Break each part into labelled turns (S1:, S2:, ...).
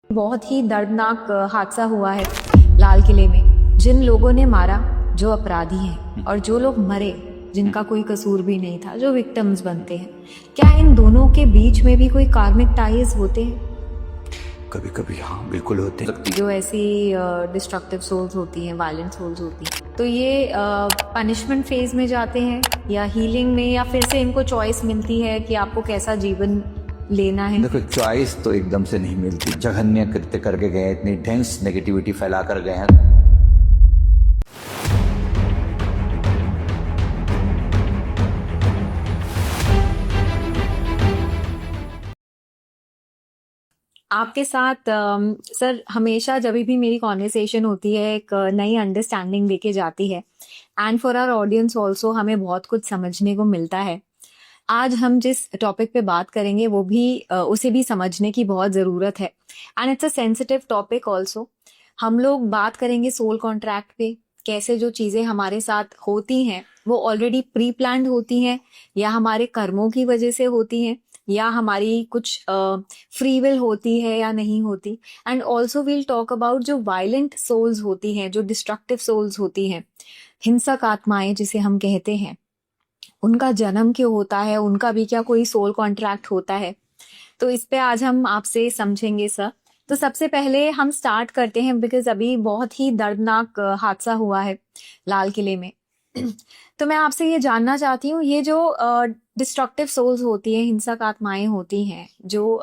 S1: बहुत ही दर्दनाक हादसा हुआ है लाल किले में। जिन लोगों ने मारा जो अपराधी हैं और जो लोग मरे जिनका कोई कसूर भी नहीं था, जो विक्टिम्स बनते हैं, क्या इन दोनों के बीच में भी कोई कार्मिक टाइज होते हैं?
S2: कभी कभी हाँ, बिल्कुल होते हैं।
S1: जो ऐसी डिस्ट्रक्टिव सोल्स होती हैं, वायलेंट सोल्स होती हैं, तो ये पनिशमेंट फेज में जाते हैं या हीलिंग में, या फिर से इनको चॉइस मिलती है कि आपको कैसा जीवन लेना है?
S2: देखो, चॉइस तो एकदम से नहीं मिलती। जघन्य कृत्य करके गए, इतनी डेंस नेगेटिविटी फैला कर गए हैं।
S1: आपके साथ सर हमेशा जब भी मेरी कॉन्वर्सेशन होती है एक नई अंडरस्टैंडिंग लेके जाती है, and for our audience also हमें बहुत कुछ समझने को मिलता है। आज हम जिस टॉपिक पे बात करेंगे वो भी उसे भी समझने की बहुत ज़रूरत है, and it's a sensitive topic also. हम लोग बात करेंगे सोल कॉन्ट्रैक्ट पे, कैसे जो चीज़ें हमारे साथ होती हैं वो ऑलरेडी प्री प्लान्ड होती हैं या हमारे कर्मों की वजह से होती हैं या हमारी कुछ फ्री विल होती है या नहीं होती। And also we'll talk about जो वायलेंट सोल्स होती हैं, जो डिस्ट्रक्टिव सोल्स होती हैं, हिंसक आत्माएं जिसे हम कहते हैं, उनका जन्म क्यों होता है, उनका भी क्या कोई सोल कॉन्ट्रैक्ट होता है? तो इस पे आज हम आपसे समझेंगे सर। तो सबसे पहले हम स्टार्ट करते हैं, बिकॉज अभी बहुत ही दर्दनाक हादसा हुआ है लाल किले में। तो मैं आपसे ये जानना चाहती हूँ, ये जो डिस्ट्रक्टिव सोल्स होती हैं, हिंसक आत्माएं होती हैं, जो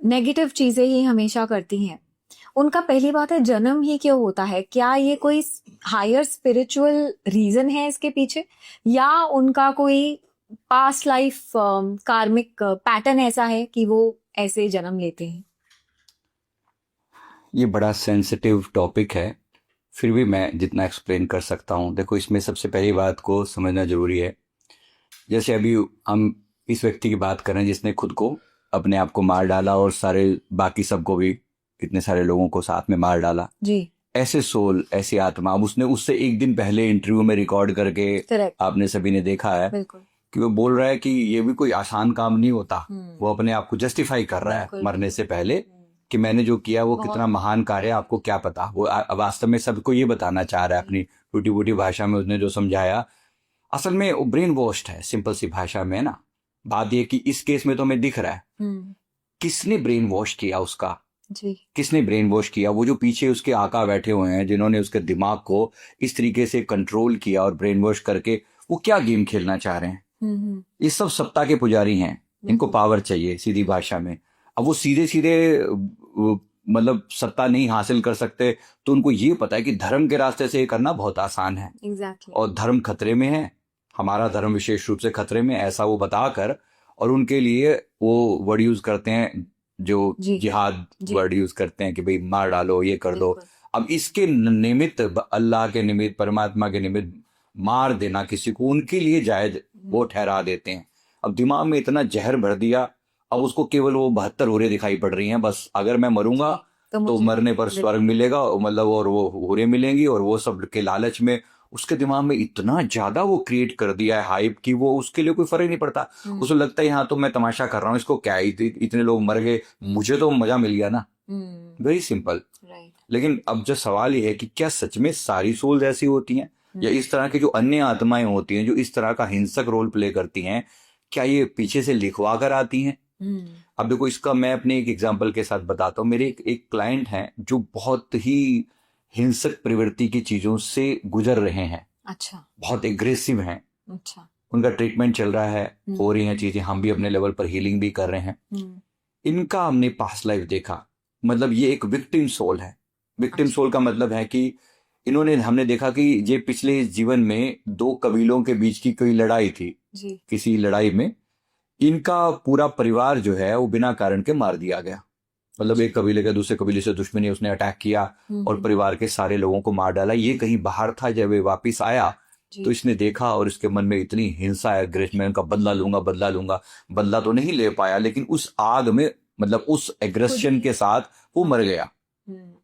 S1: नेगेटिव चीजें ही हमेशा करती हैं, उनका पहली बात है जन्म ही क्यों होता है? क्या ये कोई हायर स्पिरिचुअल रीजन है इसके पीछे, या उनका कोई पास्ट लाइफ कार्मिक पैटर्न ऐसा है कि वो ऐसे जन्म लेते हैं?
S2: ये बड़ा सेंसिटिव टॉपिक है, फिर भी मैं जितना एक्सप्लेन कर सकता हूँ। देखो, इसमें सबसे पहली बात को समझना जरूरी है। जैसे अभी हम इस व्यक्ति की बात कर रहे हैं जिसने खुद को, अपने आप को मार डाला और सारे बाकी सबको भी, कितने सारे लोगों को साथ में मार डाला
S1: जी।
S2: ऐसे सोल, ऐसी आत्मा। अब उसने उससे एक दिन पहले इंटरव्यू में रिकॉर्ड करके
S1: Correct.
S2: आपने सभी ने देखा है
S1: बिल्कुल।
S2: कि वो बोल रहा है कि ये भी कोई आसान काम नहीं होता। वो अपने आप को जस्टिफाई कर रहा है
S1: बिल्कुल।
S2: मरने से पहले कि मैंने जो किया वो कितना महान कार्य है, आपको क्या पता। वो वास्तव में सबको ये बताना चाह रहा है अपनी टूटी फूटी भाषा में। उसने जो समझाया असल में वो ब्रेन वॉश्ड है, सिंपल सी भाषा में ना। बात ये कि इस केस में तो हमें दिख रहा है किसने ब्रेन वॉश किया उसका।
S1: जी।
S2: किसने ब्रेन वॉश किया? वो जो पीछे उसके आका बैठे हुए हैं, जिन्होंने उसके दिमाग को इस तरीके से कंट्रोल किया और ब्रेन वॉश करके वो क्या गेम खेलना चाह रहे हैं। ये सब सत्ता के पुजारी हैं, इनको पावर चाहिए सीधी भाषा में। अब वो सीधे सीधे मतलब सत्ता नहीं हासिल कर सकते, तो उनको ये पता है कि धर्म के रास्ते से ये करना बहुत आसान है।
S1: Exactly.
S2: और धर्म खतरे में है, हमारा धर्म विशेष रूप से खतरे में, ऐसा वो बताकर, और उनके लिए वो वर्ड यूज करते हैं जो जिहाद वर्ड यूज करते हैं कि भाई मार डालो, ये कर दो। अब इसके निमित्त, अल्लाह के निमित्त, परमात्मा के निमित्त मार देना किसी को उनके लिए जायज वो ठहरा देते हैं। अब दिमाग में इतना जहर भर दिया, अब उसको केवल वो 72 हुरे दिखाई पड़ रही हैं। बस अगर मैं मरूंगा तो मरने पर स्वर्ग मिलेगा, मतलब, और वो हुरे मिलेंगी, और वो सब के लालच में उसके दिमाग में इतना ज्यादा वो क्रिएट कर दिया है हाइप कि वो उसके लिए कोई फर्क नहीं पड़ता। उसको लगता है यहाँ तो मैं तमाशा कर रहा हूँ, इसको क्या, इतने लोग मर गए, मुझे तो मजा मिल गया ना। Very simple. लेकिन अब जो सवाल ये है कि क्या सच में सारी सोल्स ऐसी होती हैं, या इस तरह की जो अन्य आत्माएं होती हैं जो इस तरह का हिंसक रोल प्ले करती हैं, क्या ये पीछे से लिखवा कर आती हैं? अब देखो, इसका मैं अपने एक एग्जांपल के साथ बताता हूँ। मेरे एक क्लाइंट हैं जो बहुत ही हिंसक प्रवृत्ति की चीजों से गुजर रहे हैं।
S1: अच्छा।
S2: बहुत एग्रेसिव हैं।
S1: अच्छा।
S2: उनका ट्रीटमेंट चल रहा है, हो रही हैं चीजें, हम भी अपने लेवल पर हीलिंग भी कर रहे हैं। इनका हमने पास्ट लाइफ देखा, मतलब ये एक विक्टिम सोल है। विक्टिम सोल का मतलब है कि हमने देखा कि ये पिछले जीवन में दो कबीलों के बीच की कोई लड़ाई थी जी। किसी लड़ाई में इनका पूरा परिवार जो है वो बिना कारण के मार दिया गया। मतलब एक कबीले का दूसरे कबीले से दुश्मनी, उसने अटैक किया और परिवार के सारे लोगों को मार डाला। ये कहीं बाहर था, जब ये वापिस आया तो इसने देखा और इसके मन में इतनी हिंसा है, मैं उनका बदला लूंगा, बदला लूंगा। बदला तो नहीं ले पाया, लेकिन उस आग में, मतलब उस एग्रेशन के साथ वो मर गया।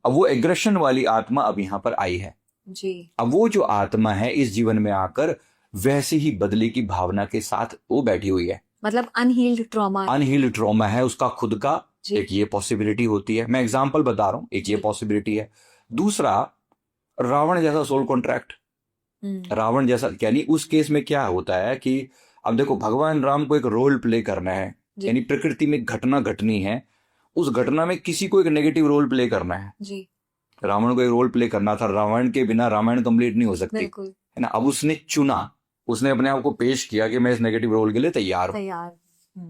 S2: अब वो एग्रेशन वाली आत्मा अब यहाँ पर आई है जी। अब वो जो आत्मा है इस जीवन में आकर वैसे ही बदले की भावना के साथ वो बैठी हुई है।
S1: मतलब अनहील्ड ट्रॉमा
S2: है उसका खुद का,
S1: जी
S2: एक ये पॉसिबिलिटी होती है, मैं एग्जाम्पल बता रहा हूँ, एक ये
S1: जी
S2: पॉसिबिलिटी है। दूसरा, रावण जैसा सोल कॉन्ट्रैक्ट, रावण जैसा, यानी उस केस में क्या होता है कि अब देखो भगवान राम को एक रोल प्ले करना है,
S1: जी
S2: यानी प्रकृति में एक घटना घटनी है, उस घटना में किसी को एक नेगेटिव रोल प्ले करना है।
S1: जी
S2: रावण को एक रोल प्ले करना था, रावण के बिना रामायण कंप्लीट नहीं हो सकती,
S1: बिल्कुल
S2: है ना। अब उसने चुना, उसने अपने आप को पेश किया कि मैं इस नेगेटिव रोल के लिए तैयार हूं।
S1: तैयार।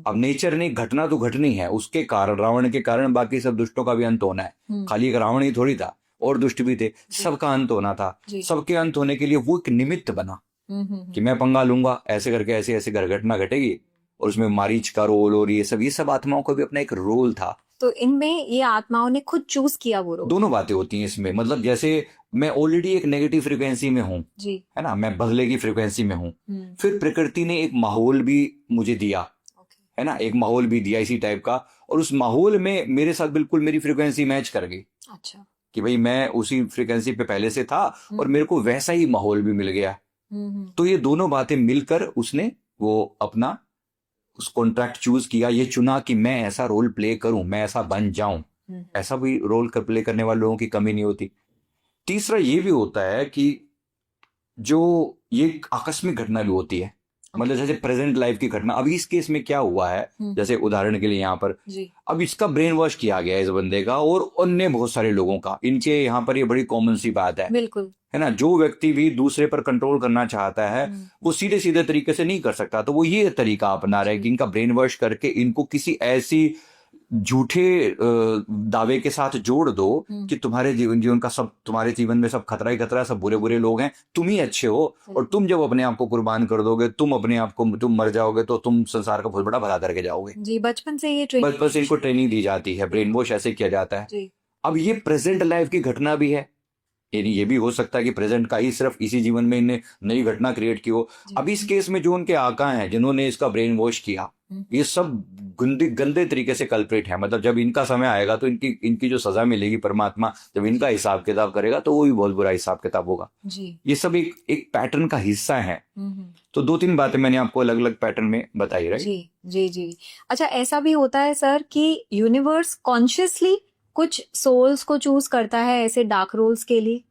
S2: अब नेचर ने, घटना तो घटनी है, उसके कारण, रावण के कारण बाकी सब दुष्टों का भी अंत होना है। खाली एक रावण ही थोड़ी था, और दुष्ट भी थे, सबका अंत होना था।
S1: जी
S2: सबके अंत होने के लिए वो एक निमित्त बना कि मैं पंगा लूंगा, ऐसे करके ऐसे ऐसे घटना घटेगी, और उसमें मारीच का रोल और ये सब आत्माओं का भी अपना एक रोल था।
S1: तो इनमें ये आत्माओं ने खुद चूज किया वो रोल।
S2: दोनों बातें होती हैं इसमें, मतलब जैसे मैं ऑलरेडी एक नेगेटिव फ्रिक्वेंसी में हूँ,
S1: जी
S2: है ना, मैं बदले की फ्रिक्वेंसी में हूँ,
S1: हम्म
S2: फिर प्रकृति ने एक माहौल भी मुझे दिया,
S1: ओके
S2: है ना, एक माहौल भी दिया इसी टाइप का, और उस माहौल में मेरे साथ बिल्कुल मेरी फ्रिक्वेंसी मैच कर गई,
S1: अच्छा
S2: कि भाई मैं उसी फ्रिक्वेंसी पे पहले से था और मेरे को वैसा ही माहौल भी मिल गया। तो ये दोनों बातें मिलकर उसने वो अपना उस कॉन्ट्रैक्ट चूज किया, ये चुना कि मैं ऐसा रोल प्ले करूं, मैं ऐसा बन जाऊं। ऐसा भी रोल प्ले करने वाले लोगों की कमी नहीं होती। तीसरा ये भी होता है कि जो ये आकस्मिक घटना भी होती है, मतलब जैसे प्रेजेंट लाइफ की घटना। अभी इस केस में क्या हुआ है, जैसे उदाहरण के लिए यहाँ पर,
S1: जी
S2: अब इसका ब्रेन वॉश किया गया है इस बंदे का और अन्य बहुत सारे लोगों का। इनके यहाँ पर ये बड़ी कॉमन सी बात
S1: बिल्कुल
S2: है ना। जो व्यक्ति भी दूसरे पर कंट्रोल करना चाहता है वो सीधे सीधे तरीके से नहीं कर सकता, तो वो ये तरीका अपना रहा है कि इनका ब्रेन वॉश करके इनको किसी ऐसी झूठे दावे के साथ जोड़ दो कि तुम्हारे जीवन का सब, तुम्हारे जीवन में सब खतरा ही खतरा, सब बुरे बुरे लोग हैं, तुम ही अच्छे हो, और तुम जब अपने आप को कुर्बान कर दोगे, तुम अपने आप को, तुम मर जाओगे तो तुम संसार का बहुत बड़ा भला करके जाओगे।
S1: जी बचपन से ये
S2: बचपन से इनको ट्रेनिंग दी जाती है, ब्रेन वॉश ऐसे किया जाता है।
S1: जी
S2: अब ये प्रेजेंट लाइफ की घटना भी है, यानी ये भी हो सकता है कि प्रेजेंट का ही सिर्फ इसी जीवन में इन्हें नई घटना क्रिएट की हो। अब इस केस में जो उनके आका हैं जिन्होंने इसका ब्रेन वॉश किया, ये सब गंदे तरीके से कल्प्रिट है। मतलब जब इनका समय आएगा तो इनकी जो सजा मिलेगी, परमात्मा जब इनका हिसाब किताब करेगा तो वो भी बहुत बुरा हिसाब किताब होगा।
S1: जी
S2: ये सब एक पैटर्न का हिस्सा है। तो 2-3 बातें मैंने आपको अलग अलग पैटर्न में बताई, राइट?
S1: जी जी जी अच्छा, ऐसा भी होता है सर कि यूनिवर्स कॉन्शियसली कुछ सोल्स को चूज करता है ऐसे डार्क रोल्स के लिए,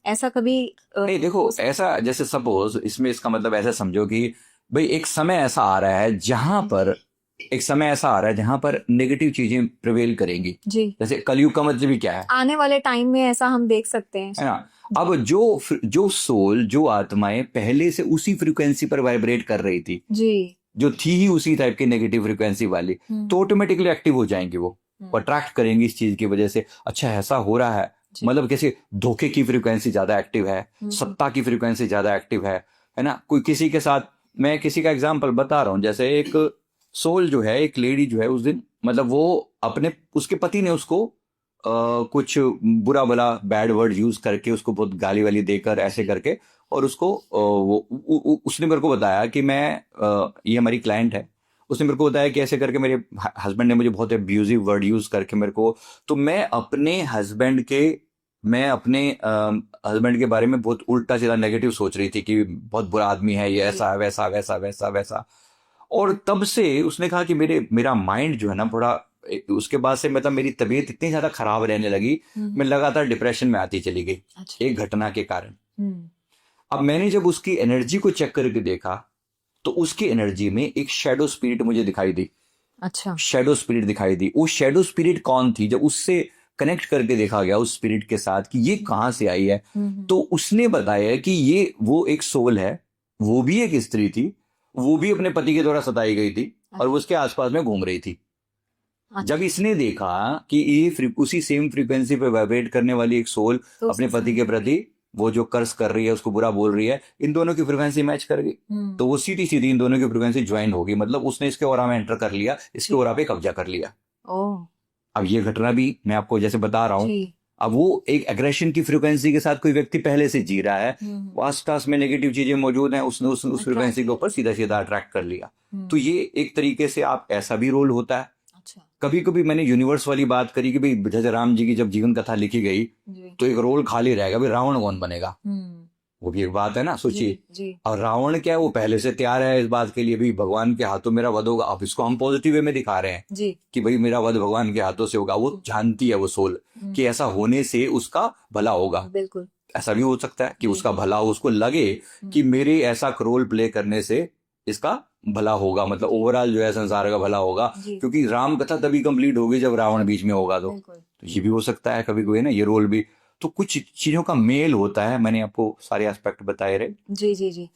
S1: ऐसा कभी
S2: नहीं, देखो ऐसा, जैसे सपोज इसमें इसका मतलब ऐसा समझो कि भाई एक समय ऐसा आ रहा है जहां पर, एक समय ऐसा आ रहा है जहां पर नेगेटिव चीजें प्रिवेल करेंगी।
S1: जी
S2: जैसे कलयुग का मतलब भी क्या है,
S1: आने वाले टाइम में ऐसा हम देख सकते हैं,
S2: है ना। अब जो सोल, जो आत्माएं पहले से उसी फ्रिक्वेंसी पर वाइब्रेट कर रही थी,
S1: जी
S2: जो थी ही उसी टाइप की नेगेटिव फ्रिक्वेंसी वाली, तो ऑटोमेटिकली एक्टिव हो जाएंगी, वो अट्रैक्ट करेंगी इस चीज की वजह से। अच्छा ऐसा हो रहा है, मतलब कैसे धोखे की फ्रिक्वेंसी ज्यादा एक्टिव है, सत्ता की फ्रिक्वेंसी ज्यादा एक्टिव है ना। कोई किसी के साथ, मैं किसी का एग्जांपल बता रहा हूँ, जैसे एक सोल जो है, एक लेडी जो है, उस दिन मतलब वो अपने, उसके पति ने उसको कुछ बुरा भला बैड वर्ड यूज करके, उसको बहुत गाली वाली देकर ऐसे करके, और उसको उसने मेरे को बताया कि ये हमारी क्लाइंट है, उसने मेरे को बताया कि ऐसे करके मेरे हस्बैंड ने मुझे बहुत एब्यूजिव वर्ड यूज करके मेरे को, तो मैं अपने हस्बैंड के बारे में बहुत उल्टा सीधा नेगेटिव सोच रही थी कि बहुत बुरा आदमी है ये, ऐसा वैसा वैसा वैसा वैसा। और तब से उसने कहा कि मेरा माइंड जो है ना बड़ा, उसके बाद से मतलब मेरी तबीयत इतनी ज्यादा खराब रहने लगी, मैं लगातार डिप्रेशन में आती चली गई, एक घटना के कारण। अब मैंने जब उसकी एनर्जी को चेक करके देखा तो उसकी एनर्जी में एक शैडो स्पिरिट मुझे दिखाई दी।
S1: अच्छा
S2: शैडो स्पिरिट दिखाई दी। वो शैडो स्पिरिट कौन थी, जब उससे कनेक्ट करके देखा गया उस स्पिरिट के साथ कि ये कहाँ से आई है, तो उसने बताया कि ये वो एक सोल है, वो भी एक स्त्री थी, वो भी अपने पति के द्वारा सताई गई थी और वो उसके आसपास में घूम रही थी। जब इसने देखा कि ये उसी सेम फ्रीक्वेंसी पे वाइब्रेट करने वाली एक सोल
S1: तो
S2: अपने पति के प्रति वो जो कर्स कर रही है, उसको बुरा बोल रही है, इन दोनों की फ्रीक्वेंसी मैच कर गई, तो वो सीधी सीधी इन दोनों की फ्रीक्वेंसी ज्वाइन होगी। मतलब उसने इसके ऑरा में एंटर कर लिया, इसके ऑरा पे कब्जा कर लिया। अब ये घटना भी मैं आपको जैसे बता रहा हूँ, अब वो एक एग्रेशन की फ्रीक्वेंसी के साथ कोई व्यक्ति पहले से जी रहा है, आसपास में नेगेटिव चीजें मौजूद हैं, उसने उस फ्रीक्वेंसी के ऊपर सीधा सीधा अट्रैक्ट कर लिया। तो ये एक तरीके से आप ऐसा भी रोल होता है। कभी कभी मैंने यूनिवर्स वाली बात करी कि भाई जैसे राम जी की जब जीवन कथा लिखी गई तो एक रोल खाली रहेगा, भाई रावण कौन बनेगा, वो भी एक बात है ना,
S1: जी
S2: सोचिए।
S1: जी
S2: और रावण क्या है, वो पहले से तैयार है इस बात के लिए, भाई भगवान के हाथों मेरा वध होगा। अब इसको हम पॉजिटिव वे में दिखा रहे हैं
S1: जी
S2: कि भाई मेरा वध भगवान के हाथों से होगा। वो जानती है वो सोल कि ऐसा होने से उसका भला होगा।
S1: बिल्कुल
S2: ऐसा भी हो सकता है कि
S1: जी
S2: उसका भला हो, उसको लगे कि मेरे ऐसा रोल प्ले करने से इसका भला होगा, मतलब ओवरऑल जो है संसार का भला होगा।
S1: जी
S2: क्योंकि राम कथा तभी कंप्लीट होगी जब रावण बीच में होगा।
S1: बिल्कुल
S2: तो ये भी हो सकता है कभी कोई ना, ये रोल भी। तो कुछ चीजों का मेल होता है, मैंने आपको सारे एस्पेक्ट बताए रहे।
S1: जी जी जी